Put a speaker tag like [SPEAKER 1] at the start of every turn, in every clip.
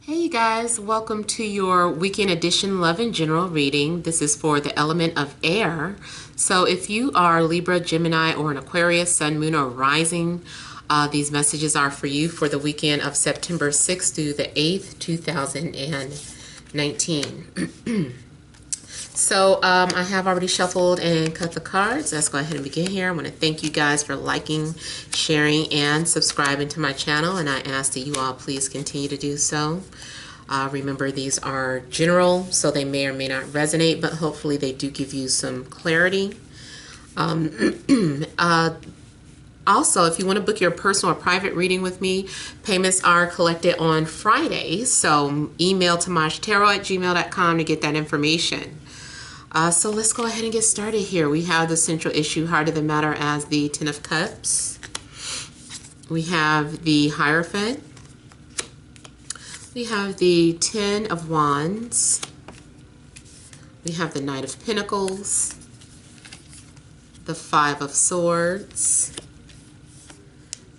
[SPEAKER 1] Hey you guys, welcome to your weekend edition Love and General reading. This is for the element of air. So if you are Libra, Gemini, or an Aquarius, Sun, Moon, or Rising, these messages are for you for the weekend of September 6th through the 8th, 2019. So I have already shuffled and cut the cards. Let's go ahead and begin here. I want to thank you guys for liking, sharing, and subscribing to my channel, and I ask that you all please continue to do so. Remember, these are general, so they may or may not resonate, but hopefully they do give you some clarity. Also, if you want to book your personal or private reading with me, payments are collected on Fridays, so email TemajTarot@gmail.com to get that information. So let's go ahead and get started here. We have the central issue, heart of the matter, as the Ten of Cups. We have the Hierophant. We have the Ten of Wands. We have the Knight of Pentacles. The Five of Swords.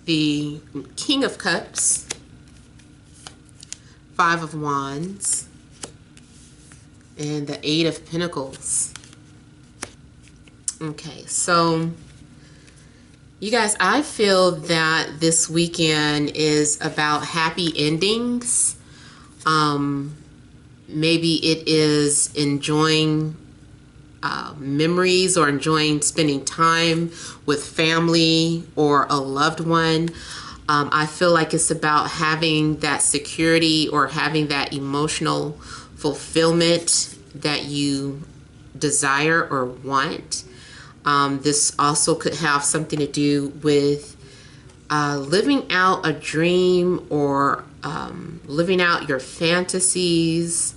[SPEAKER 1] The King of Cups. Five of Wands. And the Eight of Pentacles. Okay, so you guys, I feel that this weekend is about happy endings. Maybe it is enjoying memories or enjoying spending time with family or a loved one. I feel like it's about having that security or having that emotional fulfillment that you desire or want. This also could have something to do with living out a dream or living out your fantasies.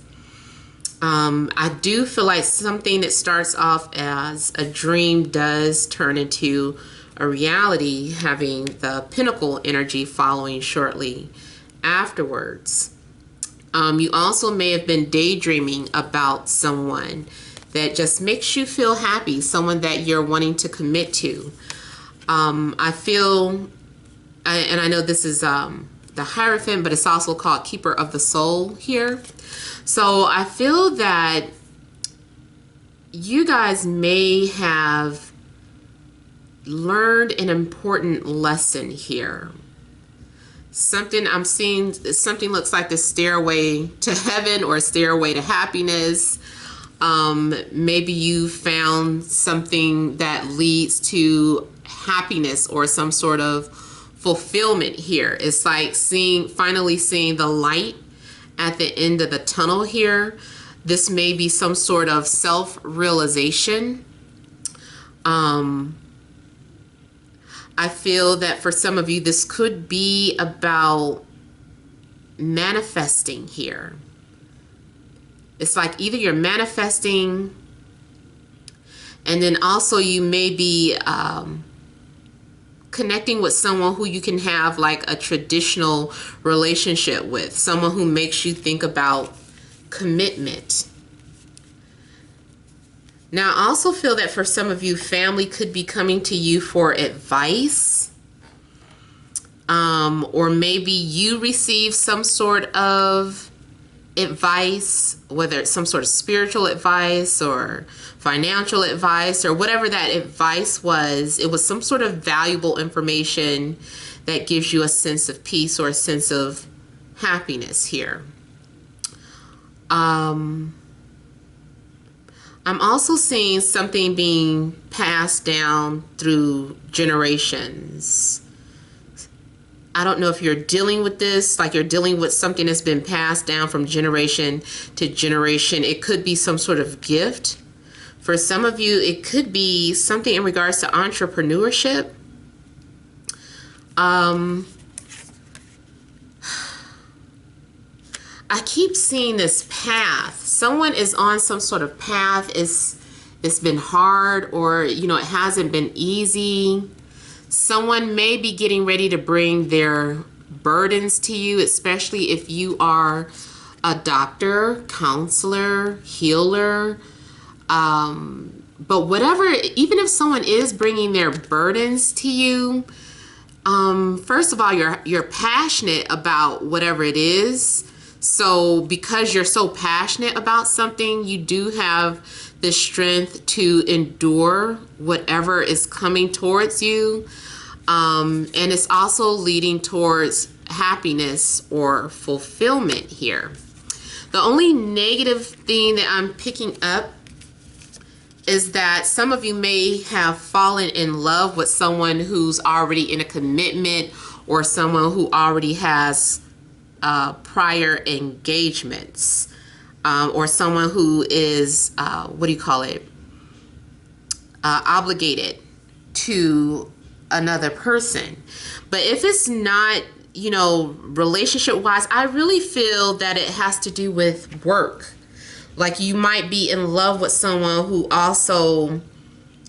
[SPEAKER 1] I do feel like something that starts off as a dream does turn into a reality, having the Pentacle energy following shortly afterwards. You also may have been daydreaming about someone that just makes you feel happy, someone that you're wanting to commit to. I feel, and I know this is the Hierophant, but it's also called Keeper of the Soul here. So I feel that you guys may have learned an important lesson here. Something I'm seeing, something looks like the stairway to heaven or stairway to happiness. Maybe you found something that leads to happiness or some sort of fulfillment here. It's like finally seeing the light at the end of the tunnel here. This may be some sort of self-realization. I feel that for some of you, this could be about manifesting here. It's like either you're manifesting, and then also you may be connecting with someone who you can have like a traditional relationship with, someone who makes you think about commitment. Now, I also feel that for some of you, family could be coming to you for advice. Or maybe you receive some sort of advice, whether it's some sort of spiritual advice or financial advice or whatever that advice was. It was some sort of valuable information that gives you a sense of peace or a sense of happiness here. I'm also seeing something being passed down through generations. I don't know if you're dealing with this, like you're dealing with something that's been passed down from generation to generation. It could be some sort of gift. For some of you, it could be something in regards to entrepreneurship. I keep seeing this path. Someone is on some sort of path. It's been hard, or it hasn't been easy. Someone may be getting ready to bring their burdens to you, especially if you are a doctor, counselor, healer. But whatever, even if someone is bringing their burdens to you, first of all, you're passionate about whatever it is. So because you're so passionate about something, you do have the strength to endure whatever is coming towards you. And it's also leading towards happiness or fulfillment here. The only negative thing that I'm picking up is that some of you may have fallen in love with someone who's already in a commitment, or someone who already has prior engagements, or someone who is, obligated to another person. But if it's not, relationship wise, I really feel that it has to do with work. Like you might be in love with someone who also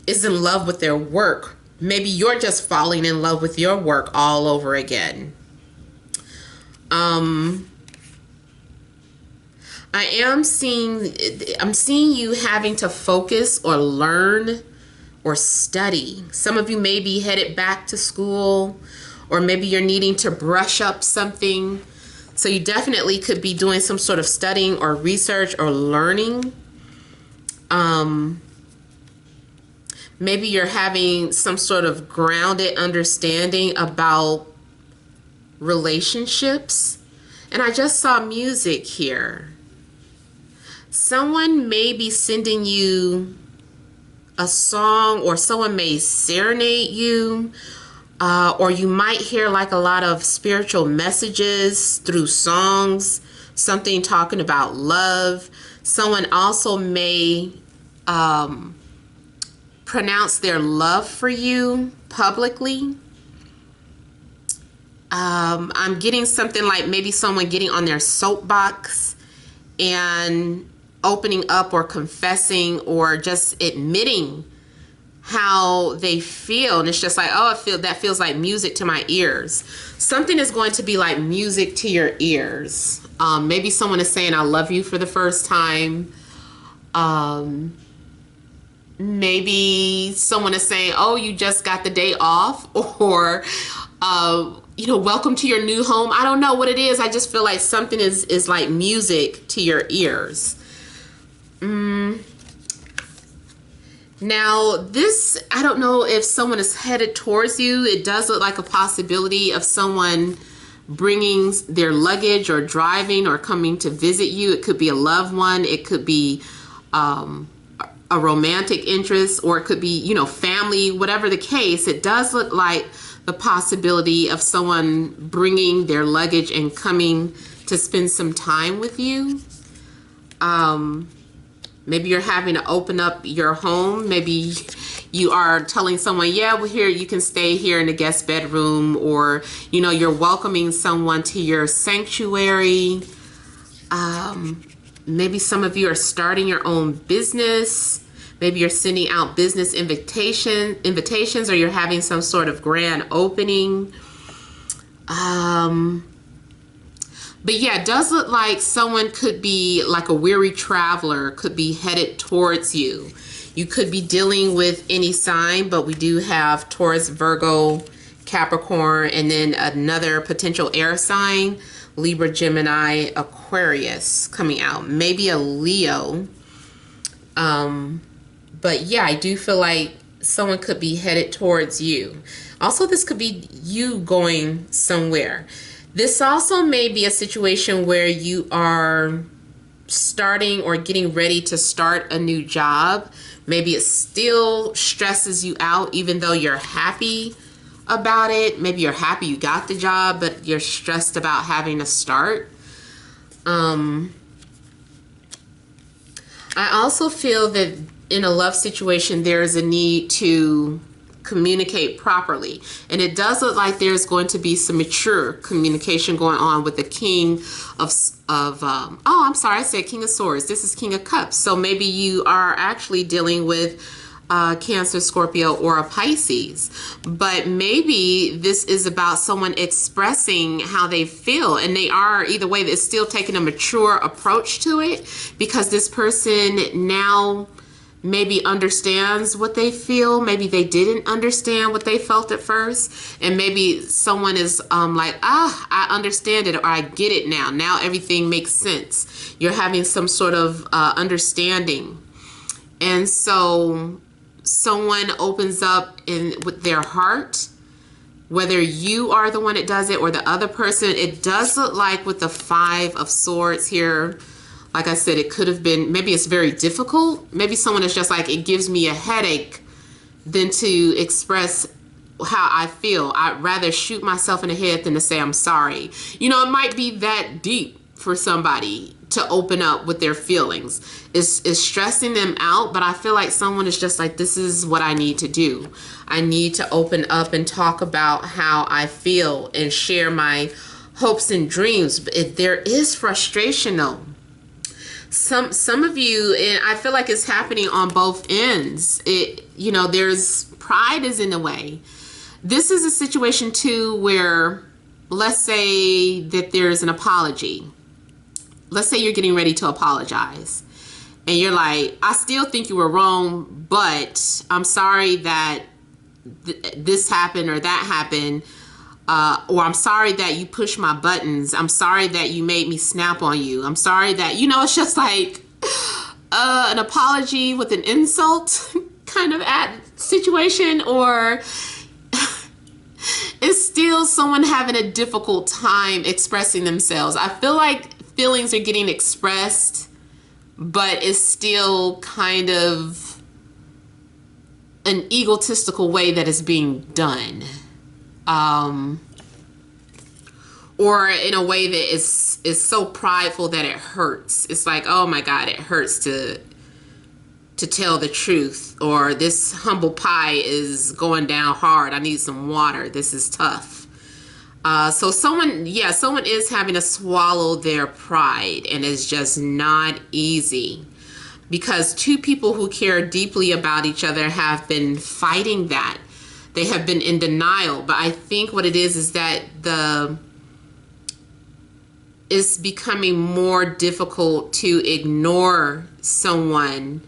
[SPEAKER 1] is in love with their work. Maybe you're just falling in love with your work all over again. I'm seeing you having to focus or learn or study. Some of you may be headed back to school, or maybe you're needing to brush up something. So you definitely could be doing some sort of studying or research or learning. Maybe you're having some sort of grounded understanding about relationships. And I just saw music here. Someone may be sending you a song, or someone may serenade you. Or you might hear like a lot of spiritual messages through songs, something talking about love. Someone also may pronounce their love for you publicly. I'm getting something like maybe someone getting on their soapbox and opening up or confessing or just admitting how they feel, and it's just like, oh, that feels like music to my ears. Something is going to be like music to your ears. Maybe someone is saying I love you for the first time. Maybe someone is saying, oh, you just got the day off, or welcome to your new home. I don't know what it is. I just feel like something is like music to your ears. Now, this, I don't know if someone is headed towards you. It does look like a possibility of someone bringing their luggage or driving or coming to visit you. It could be a loved one. It could be a romantic interest, or it could be, family, whatever the case. It does look like the possibility of someone bringing their luggage and coming to spend some time with you. Maybe you're having to open up your home. Maybe you are telling someone, yeah, well, here, you can stay here in the guest bedroom, or, you're welcoming someone to your sanctuary. Maybe some of you are starting your own business. Maybe you're sending out business invitations, or you're having some sort of grand opening. But yeah, it does look like someone could be like a weary traveler, could be headed towards you. You could be dealing with any sign, but we do have Taurus, Virgo, Capricorn, and then another potential air sign, Libra, Gemini, Aquarius coming out. Maybe a Leo. But yeah, I do feel like someone could be headed towards you. Also, this could be you going somewhere. This also may be a situation where you are starting or getting ready to start a new job. Maybe it still stresses you out even though you're happy about it. Maybe you're happy you got the job, but you're stressed about having to start. I also feel that in a love situation, there is a need to communicate properly, and it does look like there's going to be some mature communication going on with the King of I said King of Swords. This is King of Cups. So maybe you are actually dealing with Cancer, Scorpio, or a Pisces, but maybe this is about someone expressing how they feel, and they are, either way, it's still taking a mature approach to it, because this person now maybe understands what they feel. Maybe they didn't understand what they felt at first. And maybe someone is like, I understand it, or I get it now. Now everything makes sense. You're having some sort of understanding. And so someone opens up with their heart, whether you are the one that does it or the other person. It does look like with the 5 of Swords here, like I said, it could have been, maybe it's very difficult. Maybe someone is just like, it gives me a headache than to express how I feel. I'd rather shoot myself in the head than to say I'm sorry. You know, it might be that deep for somebody to open up with their feelings. It's stressing them out, but I feel like someone is just like, this is what I need to do. I need to open up and talk about how I feel and share my hopes and dreams. But if there is frustration though, some of you, and I feel like it's happening on both ends. You know, there's pride is in the way. This is a situation too where, let's say that there's an apology. Let's say you're getting ready to apologize and you're like, I still think you were wrong, but I'm sorry that this happened or that happened. Or I'm sorry that you pushed my buttons. I'm sorry that you made me snap on you. I'm sorry that, you know, it's just like an apology with an insult kind of situation, or it's still someone having a difficult time expressing themselves. I feel like feelings are getting expressed, but it's still kind of an egotistical way that is being done. Or in a way that is so prideful that it hurts. It's like, oh my God, it hurts to tell the truth. Or this humble pie is going down hard. I need some water. This is tough. So someone is having to swallow their pride, and it's just not easy. Because 2 people who care deeply about each other have been fighting that. They have been in denial. But I think what it is that it's becoming more difficult to ignore someone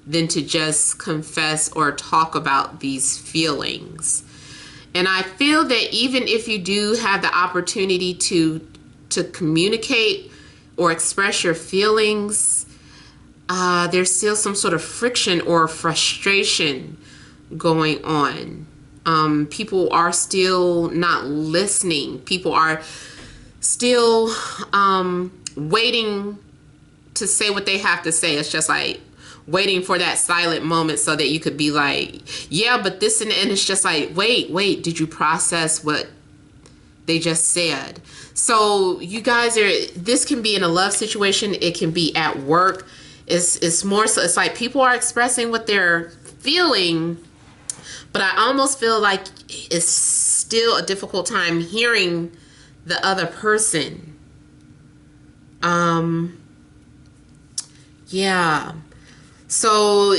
[SPEAKER 1] than to just confess or talk about these feelings. And I feel that even if you do have the opportunity to communicate or express your feelings, there's still some sort of friction or frustration going on. People are still not listening. People are still waiting to say what they have to say. It's just like waiting for that silent moment so that you could be like, yeah, but this, and it's just like, wait, did you process what they just said? So you guys this can be in a love situation. It can be at work. It's more so, it's like people are expressing what they're feeling, but I almost feel like it's still a difficult time hearing the other person. Yeah. So,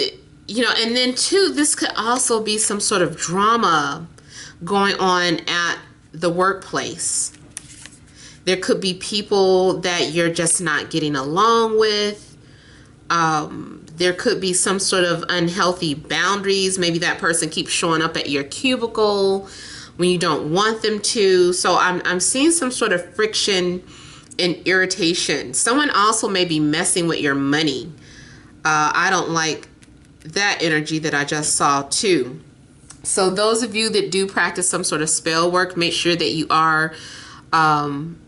[SPEAKER 1] you know, and then too, this could also be some sort of drama going on at the workplace. There could be people that you're just not getting along with. There could be some sort of unhealthy boundaries. Maybe that person keeps showing up at your cubicle when you don't want them to. So I'm seeing some sort of friction and irritation. Someone also may be messing with your money. I don't like that energy that I just saw too. So those of you that do practice some sort of spell work, make sure that you are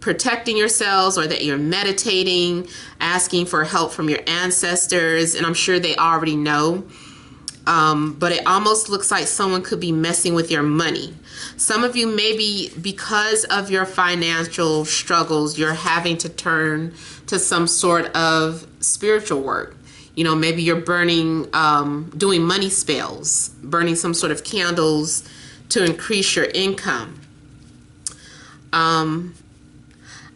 [SPEAKER 1] protecting yourselves, or that you're meditating, asking for help from your ancestors. And I'm sure they already know. But it almost looks like someone could be messing with your money. Some of you, maybe because of your financial struggles, you're having to turn to some sort of spiritual work. You know, maybe you're burning, doing money spells, burning some sort of candles to increase your income. I'm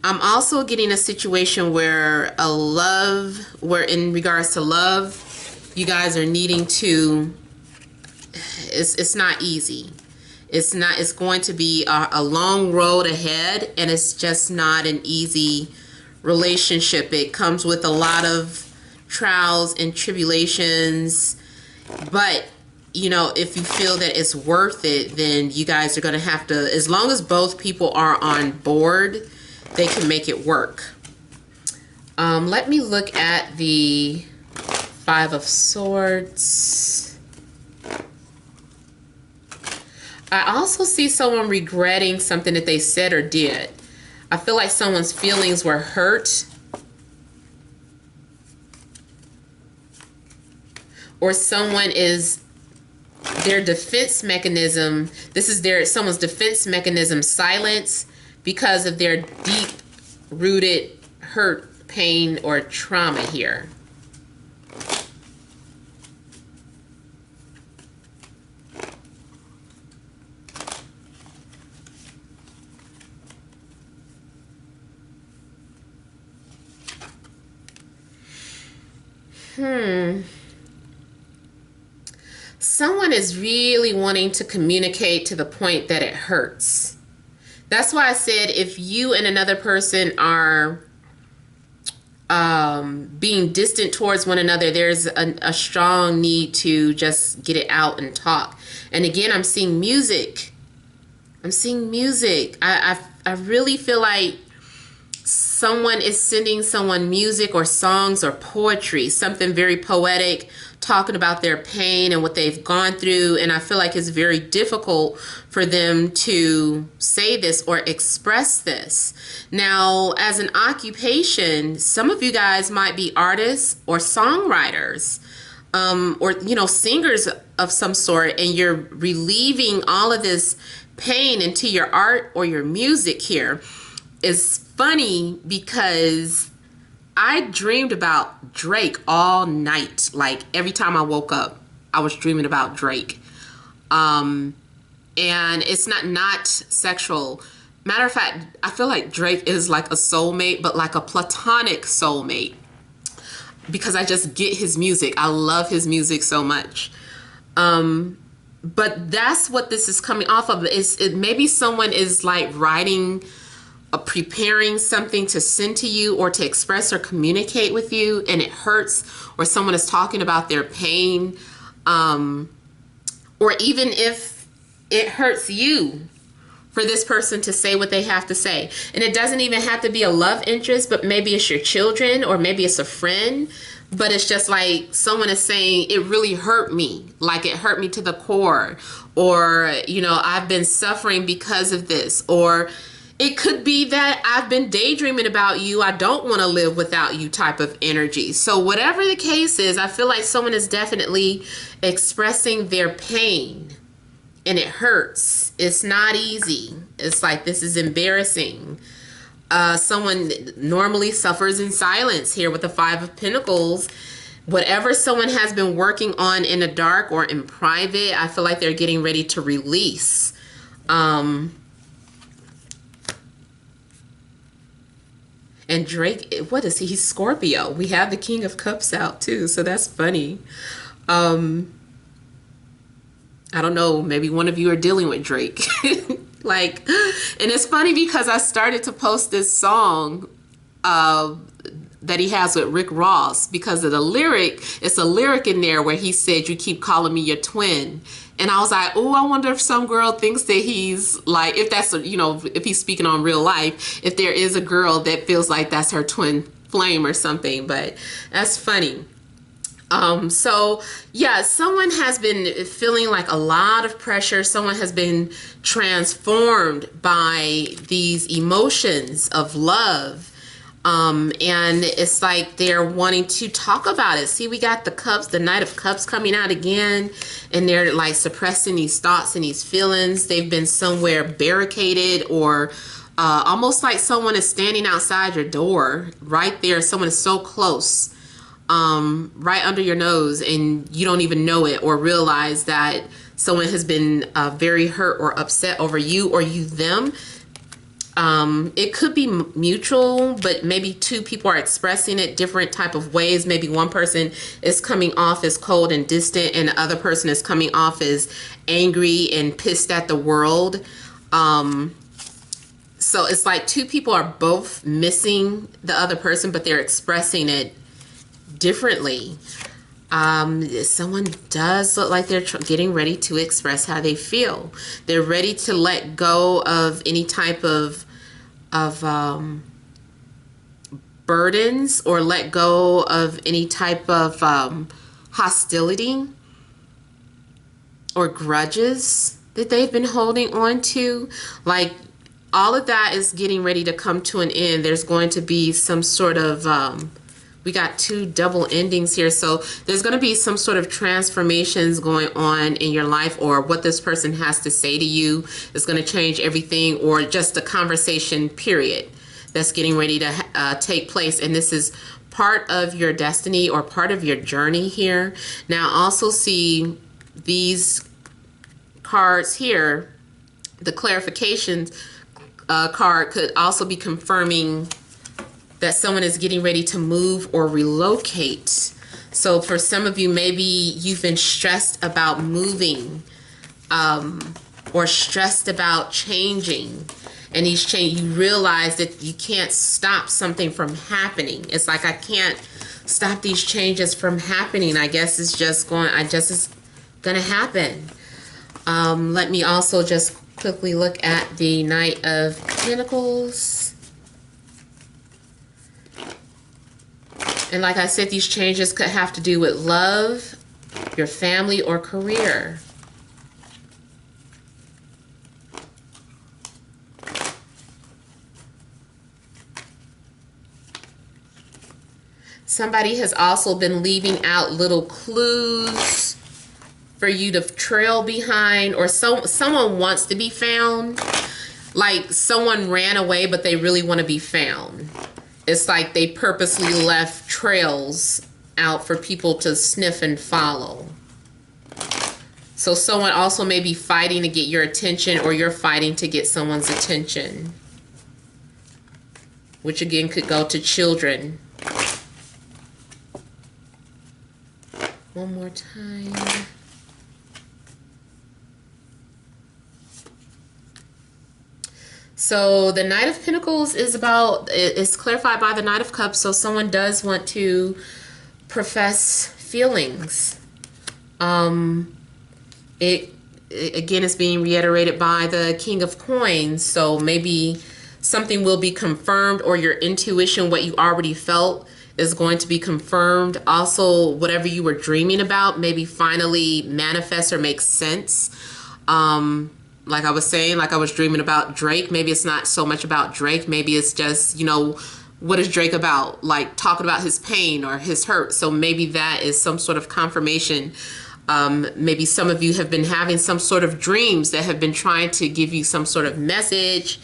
[SPEAKER 1] also getting a situation where in regards to love, you guys are needing to, it's not easy. It's going to be a long road ahead, and it's just not an easy relationship. It comes with a lot of trials and tribulations. But, you know, if you feel that it's worth it, then you guys are going to have to, as long as both people are on board, they can make it work. Let me look at the Five of Swords. I also see someone regretting something that they said or did. I feel like someone's feelings were hurt. Or someone is, their defense mechanism, this is someone's defense mechanism silence because of their deep-rooted hurt, pain, or trauma here. Someone is really wanting to communicate to the point that it hurts. That's why I said if you and another person are being distant towards one another, there's a strong need to just get it out and talk. And again, I'm seeing music. I'm seeing music. I really feel like someone is sending someone music or songs or poetry, something very poetic, talking about their pain and what they've gone through. And I feel like it's very difficult for them to say this or express this. Now, as an occupation, some of you guys might be artists or songwriters, or, you know, singers of some sort, and you're relieving all of this pain into your art or your music here. It's funny because I dreamed about Drake all night. Like every time I woke up, I was dreaming about Drake. And it's not sexual. Matter of fact, I feel like Drake is like a soulmate, but like a platonic soulmate, because I just get his music. I love his music so much. But that's what this is coming off of. Maybe someone is like writing, preparing something to send to you or to express or communicate with you, and it hurts, or someone is talking about their pain, or even if it hurts you for this person to say what they have to say. And it doesn't even have to be a love interest, but maybe it's your children, or maybe it's a friend, but it's just like someone is saying, it really hurt me, like it hurt me to the core, or, you know, I've been suffering because of this, or it could be that I've been daydreaming about you. I don't want to live without you type of energy. So whatever the case is, I feel like someone is definitely expressing their pain, and it hurts. It's not easy. It's like, this is embarrassing. Someone normally suffers in silence here with the Five of Pentacles. Whatever someone has been working on in the dark or in private, I feel like they're getting ready to release. And Drake, what is he? He's Scorpio. We have the King of Cups out too, so that's funny. I don't know, maybe one of you are dealing with Drake. Like, and it's funny because I started to post this song that he has with Rick Ross because of the lyric. It's a lyric in there where he said, "You keep calling me your twin." And I was like, oh, I wonder if some girl thinks that he's like, if that's, you know, if he's speaking on real life, if there is a girl that feels like that's her twin flame or something. But that's funny. So yeah, someone has been feeling like a lot of pressure. Someone has been transformed by these emotions of love. And it's like they're wanting to talk about it. See, we got the cups, the Knight of Cups coming out again, and they're like suppressing these thoughts and these feelings. They've been somewhere barricaded, or almost like someone is standing outside your door right there. Someone is so close, right under your nose, and you don't even know it or realize that someone has been very hurt or upset over you or you them. It could be mutual, but maybe two people are expressing it different type of ways. Maybe one person is coming off as cold and distant, and the other person is coming off as angry and pissed at the world. So it's like two people are both missing the other person, but they're expressing it differently. Someone does look like they're getting ready to express how they feel. They're ready to let go of any type of burdens, or let go of any type of hostility or grudges that they've been holding on to. Like, all of that is getting ready to come to an end. There's going to be some sort of we got two double endings here, so there's going to be some sort of transformations going on in your life, or what this person has to say to you is going to change everything, or just a conversation period that's getting ready to take place. And this is part of your destiny or part of your journey here. Now, also see these cards here. The clarifications card could also be confirming that someone is getting ready to move or relocate. So for some of you, maybe you've been stressed about moving, or stressed about changing. And these change, you realize that you can't stop something from happening. It's like, I can't stop these changes from happening. I guess it's just it's gonna happen. Let me also just quickly look at the Knight of Pentacles. And like I said, these changes could have to do with love, your family, or career. Somebody has also been leaving out little clues for you to trail behind, or someone wants to be found. Like, someone ran away, but they really want to be found. It's like they purposely left trails out for people to sniff and follow. So someone also may be fighting to get your attention, or you're fighting to get someone's attention, which again could go to children. One more time. So the Knight of Pentacles is clarified by the Knight of Cups. So someone does want to profess feelings. It again is being reiterated by the King of Coins. So maybe something will be confirmed, or your intuition, what you already felt, is going to be confirmed. Also, whatever you were dreaming about maybe finally manifests or makes sense. Like I was saying, like I was dreaming about Drake. Maybe it's not so much about Drake. Maybe it's just, you know, what is Drake about? Like talking about his pain or his hurt. So maybe that is some sort of confirmation. Maybe some of you have been having some sort of dreams that have been trying to give you some sort of message,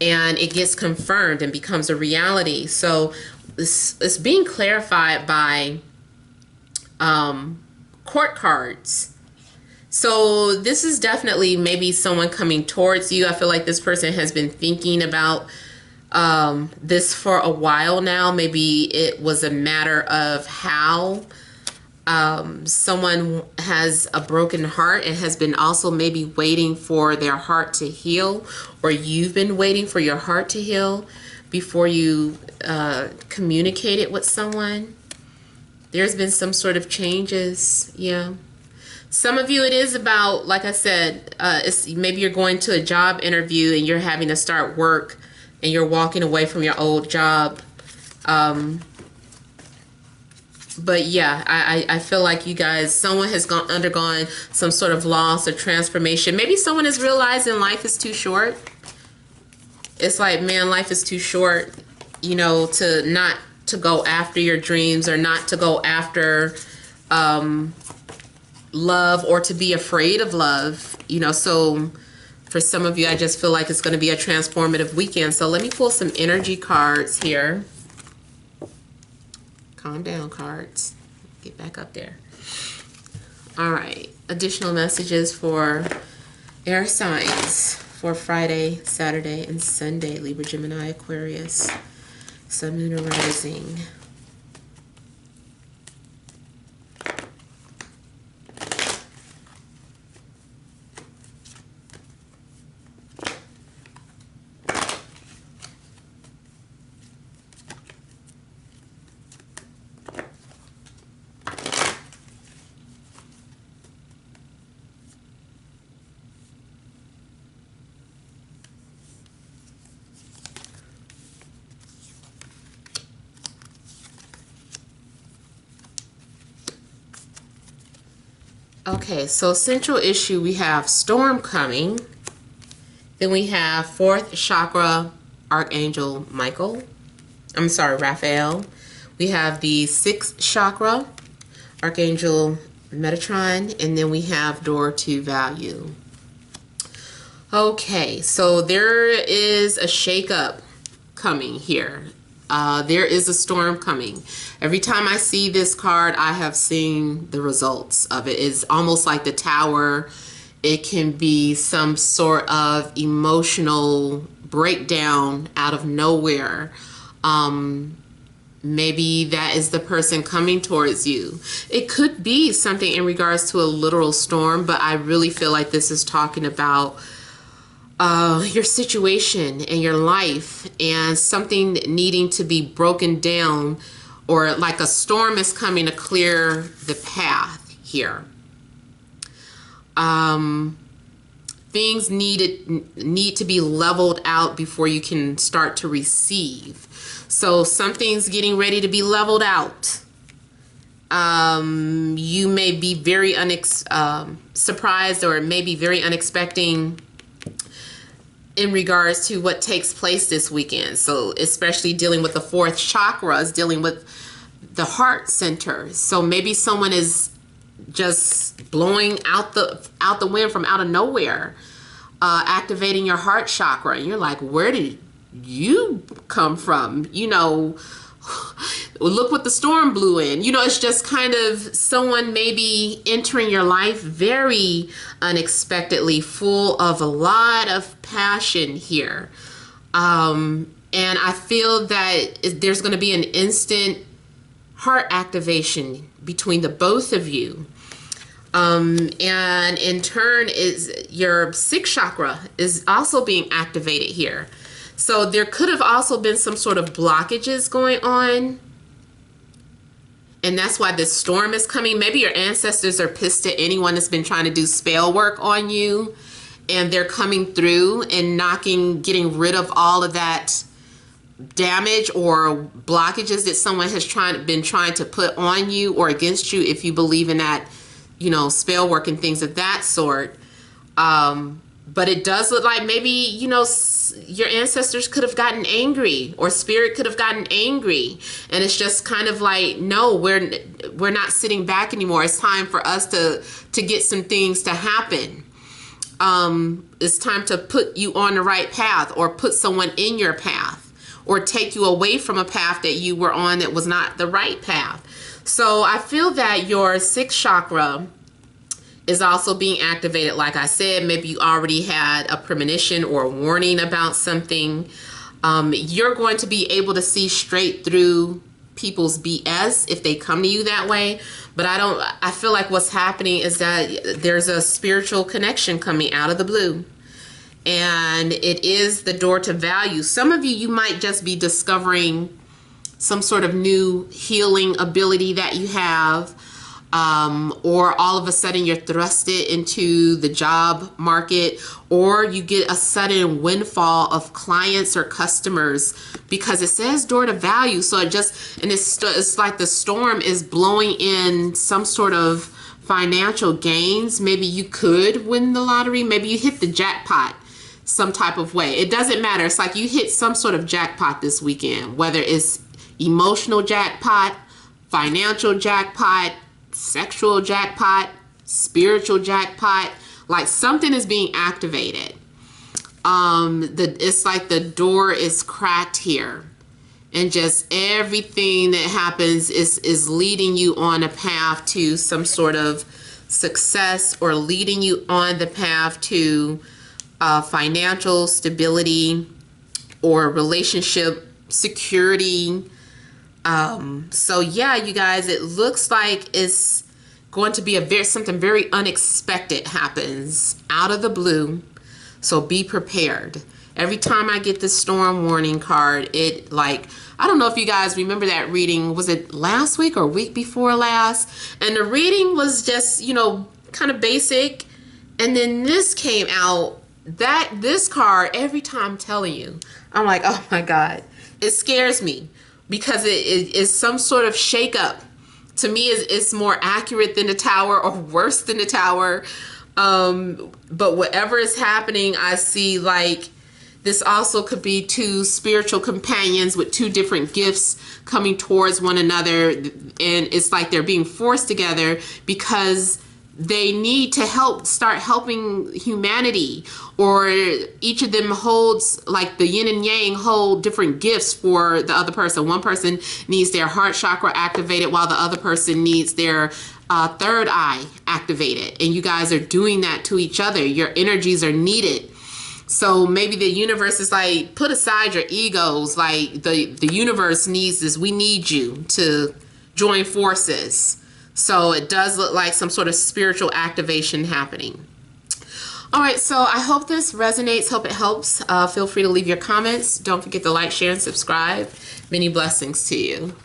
[SPEAKER 1] and it gets confirmed and becomes a reality. So it's being clarified by court cards. So this is definitely maybe someone coming towards you. I feel like this person has been thinking about this for a while now. Maybe it was a matter of how someone has a broken heart and has been also maybe waiting for their heart to heal, or you've been waiting for your heart to heal before you communicate it with someone. There's been some sort of changes. Yeah. Some of you, it is about, like I said, maybe you're going to a job interview and you're having to start work and you're walking away from your old job. But yeah, I feel like you guys, someone has undergone some sort of loss or transformation. Maybe someone is realizing life is too short. It's like, man, life is too short, you know, to not to go after your dreams, or not to go after love, or to be afraid of love, you know. So for some of you, I just feel like it's going to be a transformative weekend. So let me pull some energy cards here. Calm down, cards. Get back up there. All right. Additional messages for air signs for Friday, Saturday, and Sunday. Libra, Gemini, Aquarius, Sun, Moon, and Rising. Okay, so central issue, we have storm coming. Then we have fourth chakra, Archangel Michael. I'm sorry, Raphael. We have the sixth chakra, Archangel Metatron. And then we have door to value. Okay, so there is a shakeup coming here. There is a storm coming. Every time I see this card, I have seen the results of it. It's almost like the Tower. It can be some sort of emotional breakdown out of nowhere. Maybe that is the person coming towards you. It could be something in regards to a literal storm, but I really feel like this is talking about your situation and your life and something needing to be broken down, or like a storm is coming to clear the path here. Things need to be leveled out before you can start to receive. So something's getting ready to be leveled out. You may be very surprised, or maybe very unexpected in regards to what takes place this weekend. So especially dealing with the fourth chakra, is dealing with the heart center. So maybe someone is just blowing out the wind from out of nowhere, activating your heart chakra, and you're like, where did you come from? You know, look what the storm blew in. You know, it's just kind of someone maybe entering your life very unexpectedly, full of a lot of passion here. And I feel that there's going to be an instant heart activation between the both of you. And in turn, is your sixth chakra is also being activated here. So there could have also been some sort of blockages going on. And that's why this storm is coming. Maybe your ancestors are pissed at anyone that's been trying to do spell work on you. And they're coming through and getting rid of all of that damage or blockages that someone has been trying to put on you or against you, if you believe in that, you know, spell work and things of that sort. But it does look like maybe, you know, your ancestors could have gotten angry, or spirit could have gotten angry. And it's just kind of like, no, we're not sitting back anymore. It's time for us to get some things to happen. It's time to put you on the right path, or put someone in your path, or take you away from a path that you were on that was not the right path. So I feel that your sixth chakra is also being activated. Like I said, maybe you already had a premonition or a warning about something. You're going to be able to see straight through people's BS if they come to you that way. But I feel like what's happening is that there's a spiritual connection coming out of the blue. And it is the door to value. Some of you might just be discovering some sort of new healing ability that you have. Or all of a sudden you're thrusted into the job market, or you get a sudden windfall of clients or customers, because it says door to value. So it's like the storm is blowing in some sort of financial gains. Maybe you could win the lottery. Maybe you hit the jackpot some type of way. It doesn't matter. It's like you hit some sort of jackpot this weekend, whether it's emotional jackpot, financial jackpot, sexual jackpot, spiritual jackpot. Like something is being activated. It's like the door is cracked here, and just everything that happens is leading you on a path to some sort of success, or leading you on the path to financial stability or relationship security. So yeah, you guys, it looks like it's going to be something very unexpected happens out of the blue. So be prepared. Every time I get this storm warning card, I don't know if you guys remember that reading. Was it last week or week before last? And the reading was just, you know, kind of basic. And then this came out, this card, every time I'm telling you, I'm like, oh my God, it scares me. Because it is some sort of shakeup to me it's more accurate than the Tower or worse than the Tower. But whatever is happening, I see like this also could be two spiritual companions with two different gifts coming towards one another, and it's like they're being forced together because they need to start helping humanity, or each of them holds, like the yin and yang hold different gifts for the other person. One person needs their heart chakra activated while the other person needs their third eye activated, and you guys are doing that to each other. Your energies are needed. So maybe the universe is like, put aside your egos. Like the universe needs this. We need you to join forces. So it does look like some sort of spiritual activation happening. All right, so I hope this resonates. Hope it helps. Feel free to leave your comments. Don't forget to like, share, and subscribe. Many blessings to you.